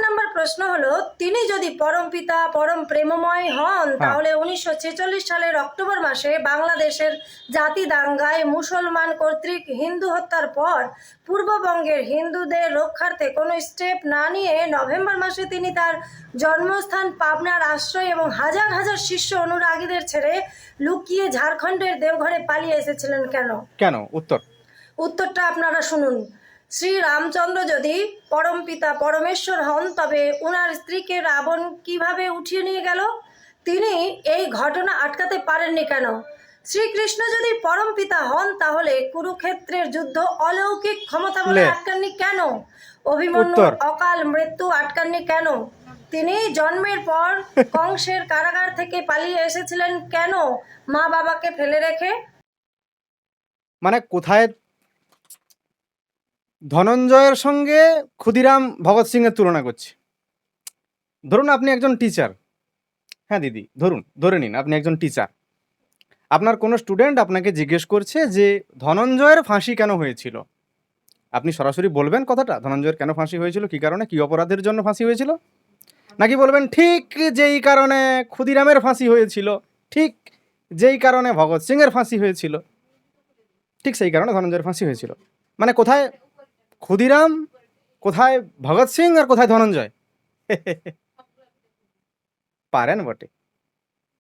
নম্বর প্রশ্ন হলো, তিনি যদি পরম পিতা পরম প্রেমময় হন তাহলে 1946 সালের অক্টোবর মাসে বাংলাদেশের জাতি দাঙ্গায় মুসলমান কর্তৃক হিন্দু হত্যার পর পূর্ববঙ্গের হিন্দুদের রক্ষার্থে কোনো স্টেপ না নিয়ে নভেম্বর মাসে তিনি তার জন্মস্থান পাবনার আশ্রয় এবং হাজার হাজার শিষ্য অনুরাগীদের ছেড়ে লুকিয়ে ঝাড়খণ্ডের দেওঘরে পালিয়ে এসেছিলেন কেন? কেন? উত্তরটা আপনারা শুনুন। শ্রী রামচন্দ্র যদি পরম পিতা পরমেশ্বর হন তবে উনার স্ত্রীকে রাবণ কিভাবে উঠিয়ে নিয়ে গেল? তিনি এই ঘটনা আটকাতে পারেননি কেন? শ্রীকৃষ্ণ যদি পরম পিতা হন তাহলে কুরুক্ষেত্রের যুদ্ধ অলৌকিক ক্ষমতা বলে আটকাননি কেন? অভিমন্যুর অকাল মৃত্যু আটকাননি কেন? তিনি জন্মের পর কংসের কারাগার থেকে পালিয়ে এসেছিলেন কেন মা বাবাকে ফেলে রেখে? মানে কোথায় ধনঞ্জয়ের সঙ্গে ক্ষুদিরাম ভগৎ সিং এর তুলনা করছে? ধরুন আপনি একজন টিচার। হ্যাঁ দিদি, ধরে নিন আপনি একজন টিচার। আপনার কোনো স্টুডেন্ট আপনাকে জিজ্ঞেস করছে যে ধনঞ্জয়ের ফাঁসি কেন হয়েছিল। আপনি সরাসরি বলবেন কথাটা, ধনঞ্জয়ের কেন ফাঁসি হয়েছিল, কি কারণে, কি অপরাধের জন্য ফাঁসি হয়েছিল? নাকি বলবেন ঠিক যেই কারণে ক্ষুদিরামের ফাঁসি হয়েছিল, ঠিক যেই কারণে ভগৎ সিং এর ফাঁসি হয়েছিল, ঠিক সেই কারণে ধনঞ্জয়ের ফাঁসি হয়েছিল? মানে কোথায় ক্ষুদিরাম, কোথায় ভগৎ সিং আর কোথায় ধনঞ্জয়? পারেন বটে।